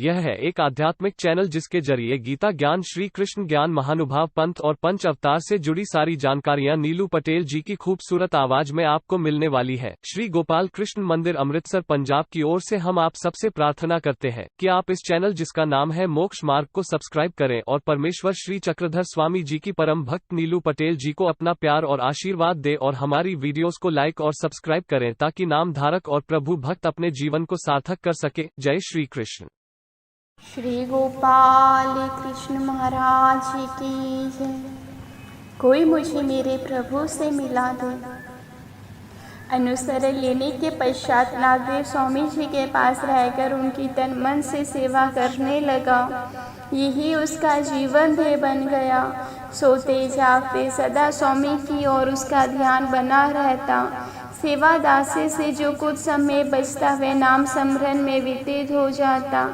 यह है एक आध्यात्मिक चैनल जिसके जरिए गीता ज्ञान, श्री कृष्ण ज्ञान, महानुभाव पंथ और पंच अवतार से जुड़ी सारी जानकारियां नीलू पटेल जी की खूबसूरत आवाज में आपको मिलने वाली है। श्री गोपाल कृष्ण मंदिर अमृतसर पंजाब की ओर से हम आप सबसे प्रार्थना करते हैं कि आप इस चैनल जिसका नाम है मोक्ष मार्ग को सब्सक्राइब करें और परमेश्वर श्री चक्रधर स्वामी जी की परम भक्त नीलू पटेल जी को अपना प्यार और आशीर्वाद दे और हमारी वीडियोस को लाइक और सब्सक्राइब करें ताकि नाम धारक और प्रभु भक्त अपने जीवन को सार्थक कर सके। जय श्री कृष्ण। श्री गोपाल कृष्ण महाराज की जय। कोई मुझे मेरे प्रभु से मिला दे। अनुसरण लेने के पश्चात नागदेव स्वामी जी के पास रहकर उनकी तन मन से सेवा करने लगा। यही उसका जीवन ध्येय बन गया। सोते जागते सदा स्वामी की ओर उसका ध्यान बना रहता। सेवा दासी से जो कुछ समय बचता वह नाम स्मरण में व्यतीत हो जाता।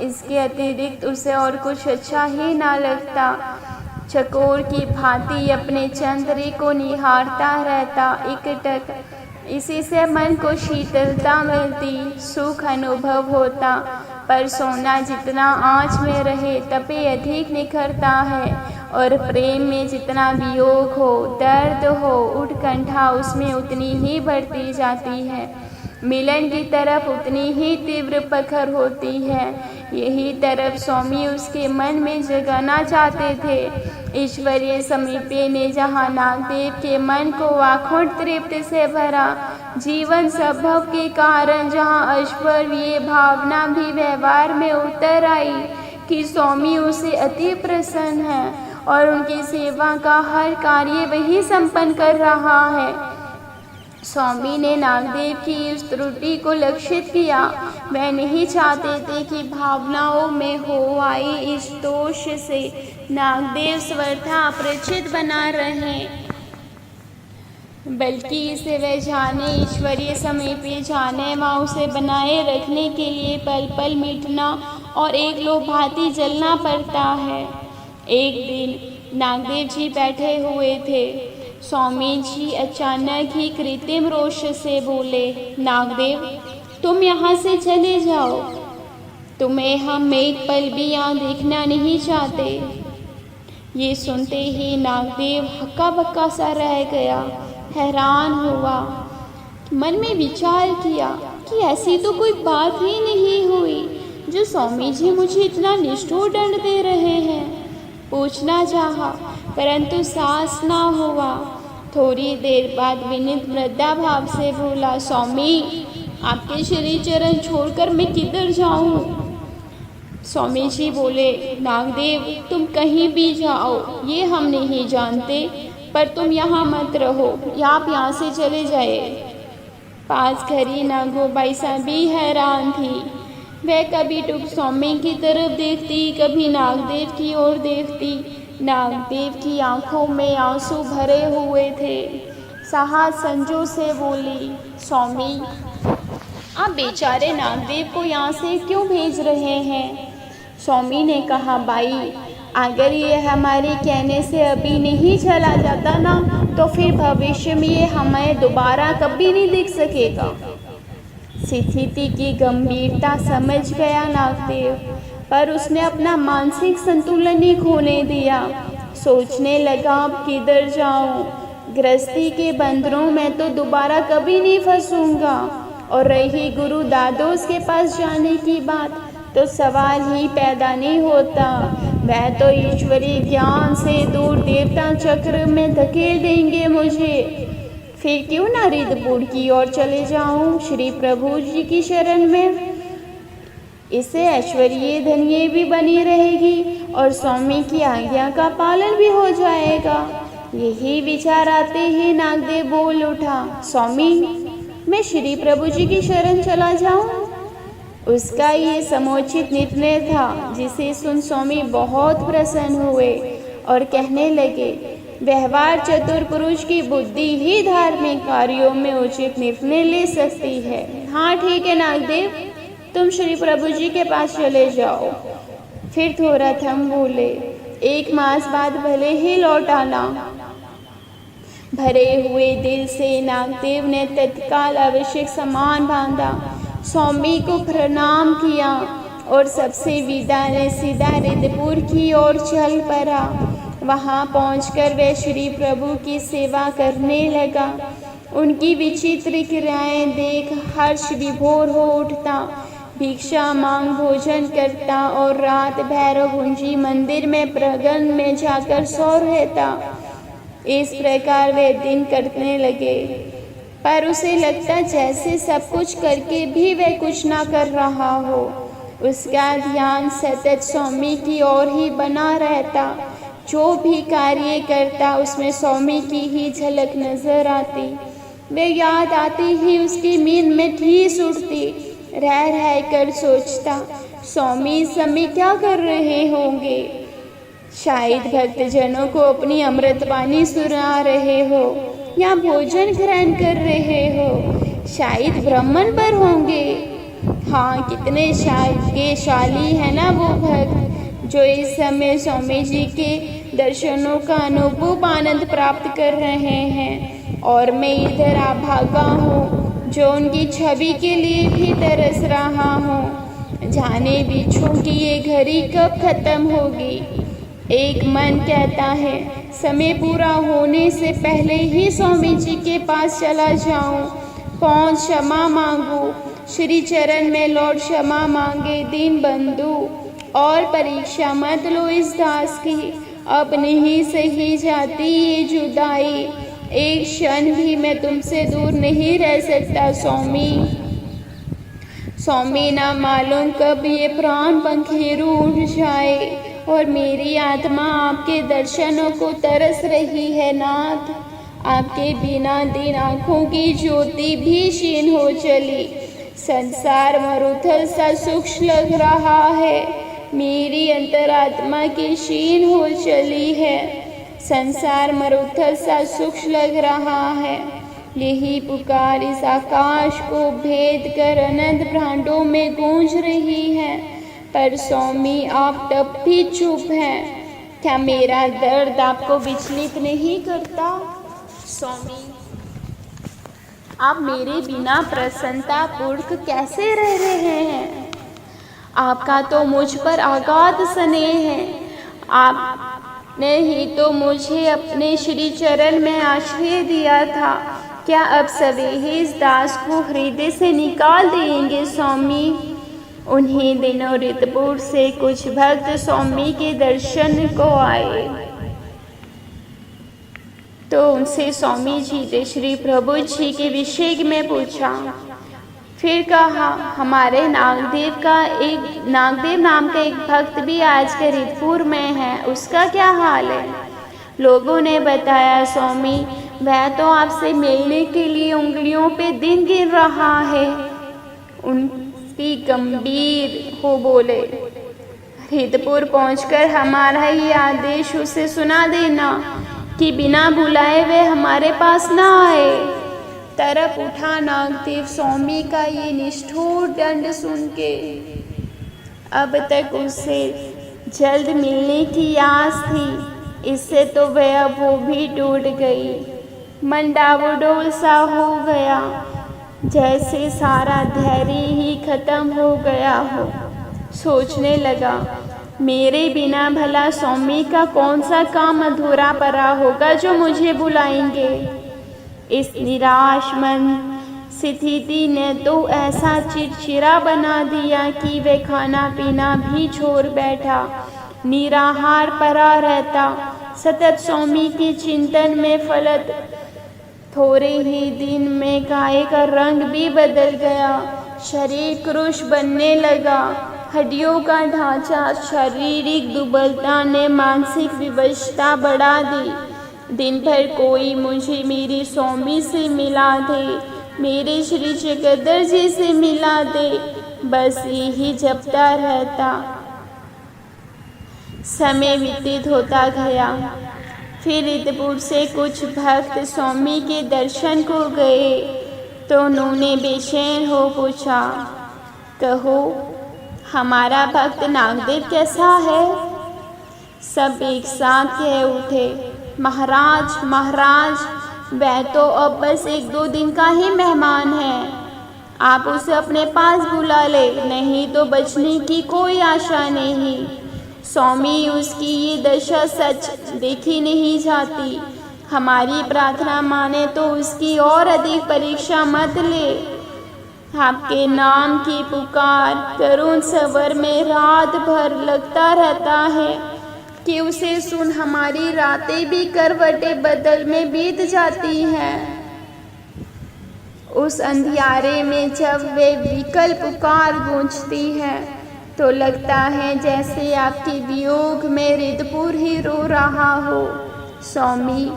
इसके अतिरिक्त उसे और कुछ अच्छा ही ना लगता। चकोर की भांति अपने चंद्री को निहारता रहता एकटक। इसी से मन को शीतलता मिलती, सुख अनुभव होता। पर सोना जितना आँच में रहे तपे अधिक निखरता है और प्रेम में जितना वियोग हो, दर्द हो, उत्कंठा उसमें उतनी ही बढ़ती जाती है। मिलन की तरफ उतनी ही तीव्र पकड़ होती है। यही तरफ स्वामी उसके मन में जगाना चाहते थे। ईश्वरीय समीपे ने जहाँ नागदेव के मन को आखों तृप्ति से भरा, जीवन संभव के कारण जहाँ ऐश्वर्य भावना भी व्यवहार में उतर आई कि स्वामी उसे अति प्रसन्न है और उनकी सेवा का हर कार्य वही संपन्न कर रहा है। स्वामी ने नागदेव की इस त्रुटि को लक्षित किया। वह नहीं चाहते थे कि भावनाओं में हो आई इस दोष से नागदेव स्वतः अपरिचित बना रहे, बल्कि इसे वह जाने ईश्वरीय समीपे जाने व उसे बनाए रखने के लिए पल पल मिटना और एक लोभाती जलना पड़ता है। एक दिन नागदेव जी बैठे हुए थे। स्वामी जी अचानक ही कृत्रिम रोष से बोले, नागदेव तुम यहाँ से चले जाओ, तुम्हें हम एक पल भी यहाँ देखना नहीं चाहते। ये सुनते ही नागदेव हक्का बक्का सा रह गया, हैरान हुआ। मन में विचार किया कि ऐसी तो कोई बात ही नहीं हुई जो स्वामी जी मुझे इतना निष्ठुर दंड दे रहे हैं। पूछना चाहा परंतु साहस ना हुआ। थोड़ी देर बाद विनीत मृदा भाव से बोला, स्वामी आपके श्री चरण छोड़कर मैं किधर जाऊं? स्वामी जी बोले, नागदेव तुम कहीं भी जाओ ये हम नहीं जानते, पर तुम यहाँ मत रहो, आप यहाँ से चले जाए। पास खड़ी नागोबाई सा भी हैरान थी। वह कभी टुक स्वामी की तरफ देखती, कभी नागदेव की ओर देखती। नागदेव की आंखों में आंसू भरे हुए थे। साहस संजो से बोली, स्वामी आप बेचारे नागदेव को यहाँ से क्यों भेज रहे हैं? स्वामी ने कहा, बाई अगर ये हमारे कहने से अभी नहीं चला जाता ना तो फिर भविष्य में ये हमें दोबारा कभी नहीं दिख सकेगा। स्थिति की गंभीरता समझ गया नागदेव, पर उसने अपना मानसिक संतुलन ही खोने दिया। सोचने लगा अब किधर जाऊं? गृहस्थी के बंधनों में तो दोबारा कभी नहीं फंसूंगा। और रही गुरु दादोस के पास जाने की बात तो सवाल ही पैदा नहीं होता। वह तो ईश्वरीय ज्ञान से दूर देवता चक्र में धकेल देंगे मुझे। फिर क्यों ना रिद्धपुर की ओर चले जाऊं श्री प्रभु जी की शरण में। इससे ऐश्वर्य धन्य भी बनी रहेगी और स्वामी की आज्ञा का पालन भी हो जाएगा। यही विचार आते ही नागदेव बोल उठा, स्वामी मैं श्री प्रभु जी की शरण चला जाऊं? उसका ये समुचित निर्णय था, जिसे सुन स्वामी बहुत प्रसन्न हुए और कहने लगे, व्यवहार चतुर पुरुष की बुद्धि ही धार्मिक कार्यों में उचित निर्णय ले सकती है। हाँ ठीक है नागदेव, तुम श्री प्रभु जी के पास चले जाओ। फिर थोड़ा थम बोले, 1 मास बाद भले ही लौट आना। भरे हुए दिल से नागदेव ने तत्काल आवश्यक सामान बांधा, स्वामी को प्रणाम किया और सबसे विदा ने सीधा रिद्धपुर की ओर चल पड़ा। वहाँ पहुंचकर वह श्री प्रभु की सेवा करने लगा। उनकी विचित्र क्रियाएं देख हर्ष विभोर हो उठता, भिक्षा मांग भोजन करता और रात भैरवकुंजी मंदिर में प्रगन में जाकर सो रहता। इस प्रकार वे दिन कटने लगे, पर उसे लगता जैसे सब कुछ करके भी वह कुछ ना कर रहा हो। उसका ध्यान सतत स्वामी की ओर ही बना रहता। जो भी कार्य करता उसमें स्वामी की ही झलक नजर आती। वे याद आती ही उसकी नींद में ठेस उठती। रह रह कर सोचता, स्वामी इस समय क्या कर रहे होंगे? शायद भक्तजनों को अपनी अमृतवाणी सुना रहे हो या भोजन ग्रहण कर रहे हो। शायद भ्रमण पर होंगे। हाँ, कितने भाग्यशाली है ना वो भक्त जो इस समय स्वामी जी के दर्शनों का अनुभव आनंद प्राप्त कर रहे हैं। और मैं इधर अभागा हूँ जो उनकी छवि के लिए भी तरस रहा हूँ। जाने बिच्छू की ये घड़ी कब खत्म होगी। एक मन कहता है समय पूरा होने से पहले ही स्वामी जी के पास चला जाऊं, पहुंच क्षमा मांगू, श्री चरण में लौट क्षमा मांगे दीन बंधु। और परीक्षा मत लो इस दास की, अब नहीं सही जाती ये जुदाई। एक क्षण भी मैं तुमसे दूर नहीं रह सकता स्वामी। स्वामी ना मालूम कब ये प्राण पंखेरु उठ जाए और मेरी आत्मा आपके दर्शनों को तरस रही है नाथ। आपके बिना दिन आँखों की ज्योति भी क्षीण हो चली। संसार मरुथल सा सूक्ष्म लग रहा है। मेरी अंतरात्मा की क्षीण हो चली है। संसार मरुथल सा सूक्ष्म लग रहा है। यही पुकार इस आकाश को भेद कर अनंत ब्रह्मांडों में गूंज रही है। पर स्वामी आप तब भी चुप हैं। क्या मेरा दर्द आपको विचलित नहीं करता? स्वामी, आप मेरे बिना प्रसन्नता पूर्वक कैसे रह रहे हैं? आपका तो मुझ पर अगाध स्नेह है। आपने ही तो मुझे अपने श्री चरण में आश्रय दिया था। क्या अब सवेरे इस दास को हृदय से निकाल देंगे स्वामी? उन्हीं दिनों रिद्धपुर से कुछ भक्त स्वामी के दर्शन को आए तो उनसे स्वामी जी ने श्री प्रभु जी के विषय में पूछा। फिर कहा, हमारे नागदेव नाम का एक भक्त भी आज के रिद्धपुर में है, उसका क्या हाल है? लोगों ने बताया, स्वामी वह तो आपसे मिलने के लिए उंगलियों पे दिन गिन रहा है। उनकी गंभीर हो बोले, रिद्धपुर पहुंचकर हमारा ही आदेश उसे सुना देना कि बिना बुलाए वे हमारे पास ना आए। तरफ उठा नागदेव स्वामी का ये निष्ठुर दंड सुन के। अब तक उसे जल्द मिलने की आस थी, इससे तो वह वो भी टूट गई। मन डावाडोल सा हो गया, जैसे सारा धैर्य ही खत्म हो गया हो। सोचने लगा, मेरे बिना भला स्वामी का कौन सा काम अधूरा पड़ा होगा जो मुझे बुलाएंगे। इस निराश मन स्थिति ने तो ऐसा चिड़चिड़ा बना दिया कि वे खाना पीना भी छोड़ बैठा, निराहार पड़ा रहता, सतत स्वामी के चिंतन में फलत। थोड़े ही दिन में गाय का रंग भी बदल गया, शरीर कृश बनने लगा। हड्डियों का ढांचा, शारीरिक दुर्बलता ने मानसिक विवशता बढ़ा दी। दिन भर कोई मुझे मेरी स्वामी से मिला दे, मेरे श्री जगदर जी से मिला दे, बस यही जपता रहता। समय व्यतीत होता गया। फिर रिद्धपुर से कुछ भक्त स्वामी के दर्शन को गए तो उन्होंने बेचैन हो पूछा, कहो हमारा भक्त नागदेव कैसा है? सब एक साथ कह उठे, महाराज वह तो अब बस 1-2 दिन का ही मेहमान है। आप उसे अपने पास बुला ले, नहीं तो बचने की कोई आशा नहीं। स्वामी, उसकी ये दशा सच देखी नहीं जाती। हमारी प्रार्थना माने तो उसकी और अधिक परीक्षा मत ले। आपके नाम की पुकार करुण सवर में रात भर लगता रहता है कि उसे सुन हमारी रातें भी करवटें बदल में बीत जाती हैं। उस अंधियारे में जब वे विकल पुकार गूंजती है तो लगता है जैसे आपके वियोग में रिद्धपुर ही रो रहा हो। स्वामी,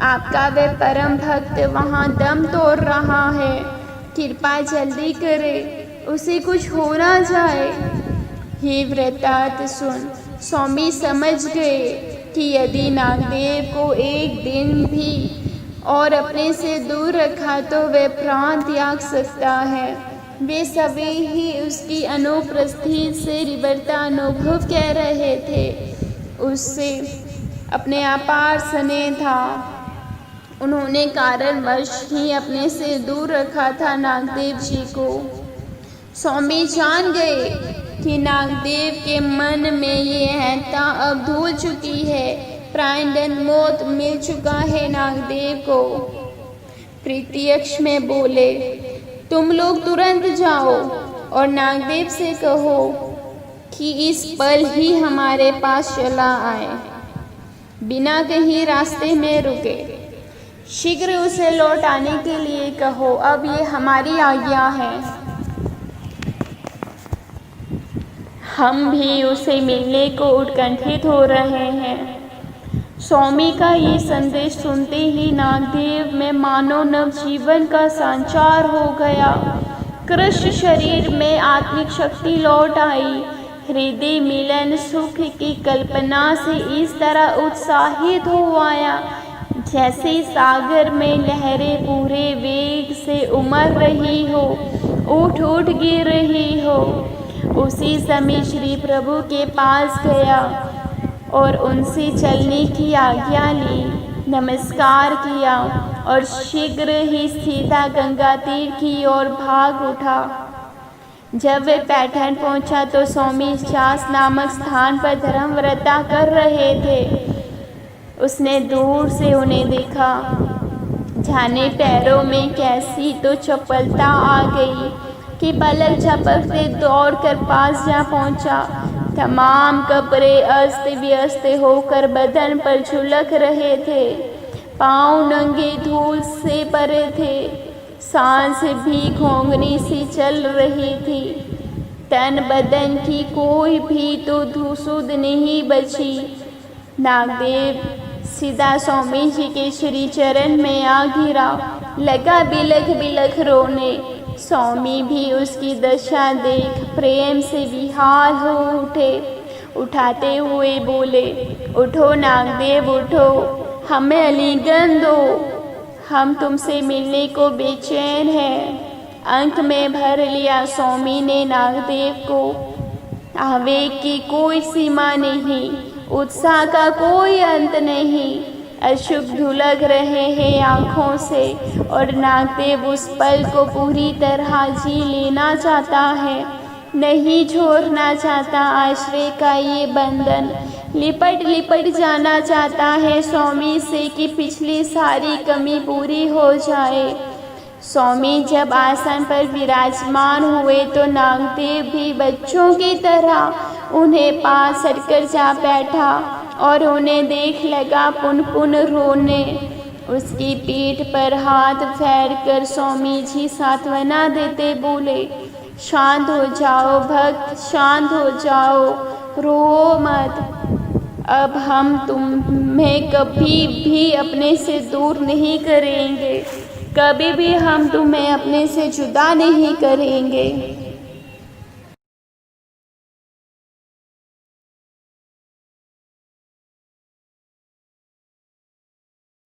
आपका वे परम भक्त वहाँ दम तोड़ रहा है, कृपा जल्दी करे, उसे कुछ हो ना जाए। हे वृत्तांत सुन। स्वामी समझ गए कि यदि नागदेव को एक दिन भी और अपने से दूर रखा तो वे प्राण त्याग सकता है। वे सभी ही उसकी अनुपस्थिति से रिवर्ता अनुभव कह रहे थे। उससे अपने अपार स्नेह था। उन्होंने कारणवश ही अपने से दूर रखा था नागदेव जी को। स्वामी जान गए कि नागदेव के मन में ये अहंता अब धुल चुकी है, प्राणदंड मौत मिल चुका है नागदेव को। प्रत्यक्ष में बोले, तुम लोग तुरंत जाओ और नागदेव से कहो कि इस पल ही हमारे पास चला आए, बिना कहीं रास्ते में रुके। शीघ्र उसे लौट आने के लिए कहो, अब ये हमारी आज्ञा है। हम भी उसे मिलने को उत्कंठित हो रहे हैं। स्वामी का ये संदेश सुनते ही नागदेव में मानो नवजीवन का संचार हो गया। कृष्ण शरीर में आत्मिक शक्ति लौट आई। हृदय मिलन सुख की कल्पना से इस तरह उत्साहित हो आया जैसे सागर में लहरें पूरे वेग से उमड़ रही हो, उठ उठ गिर रही हो। उसी समय श्री प्रभु के पास गया और उनसे चलने की आज्ञा ली, नमस्कार किया और शीघ्र ही सीधा गंगा तीर की ओर भाग उठा। जब वे पैठण पहुंचा तो स्वामी चास नामक स्थान पर धर्मव्रता कर रहे थे। उसने दूर से उन्हें देखा। जाने पैरों में कैसी तो चपलता आ गई कि पलक झपकते दौड़कर पास जा पहुंचा। तमाम कपड़े अस्त व्यस्त होकर बदन पर झुलक रहे थे। पांव नंगे धूल से परे थे। सांस भी घोंघनी सी चल रही थी। तन बदन की कोई भी तो धूसुद नहीं बची। नागदेव सीधा स्वामी जी के श्री चरण में आ गिरा, लगा बिलख बिलख रोने। स्वामी भी उसकी दशा देख प्रेम से विहाल हो उठे। उठाते हुए बोले, उठो नागदेव उठो, हमें आलिंगन दो, हम तुमसे मिलने को बेचैन हैं। अंक में भर लिया स्वामी ने नागदेव को। आवेग की कोई सीमा नहीं, उत्साह का कोई अंत नहीं। अशुभ धुलक रहे हैं आँखों से और नागदेव उस पल को पूरी तरह जी लेना चाहता है, नहीं छोड़ना चाहता। आश्रय का ये बंधन लिपट लिपट जाना चाहता है स्वामी से कि पिछली सारी कमी पूरी हो जाए। स्वामी जब आसन पर विराजमान हुए तो नागदेव भी बच्चों की तरह उन्हें पास सटकर जा बैठा और उन्हें देख लगा पुन पुन रोने। उसकी पीठ पर हाथ फेरकर स्वामी जी सांत्वना देते बोले, शांत हो जाओ भक्त, शांत हो जाओ, रो मत। अब हम तुम्हें कभी भी अपने से दूर नहीं करेंगे, कभी भी हम तुम्हें अपने से जुदा नहीं करेंगे।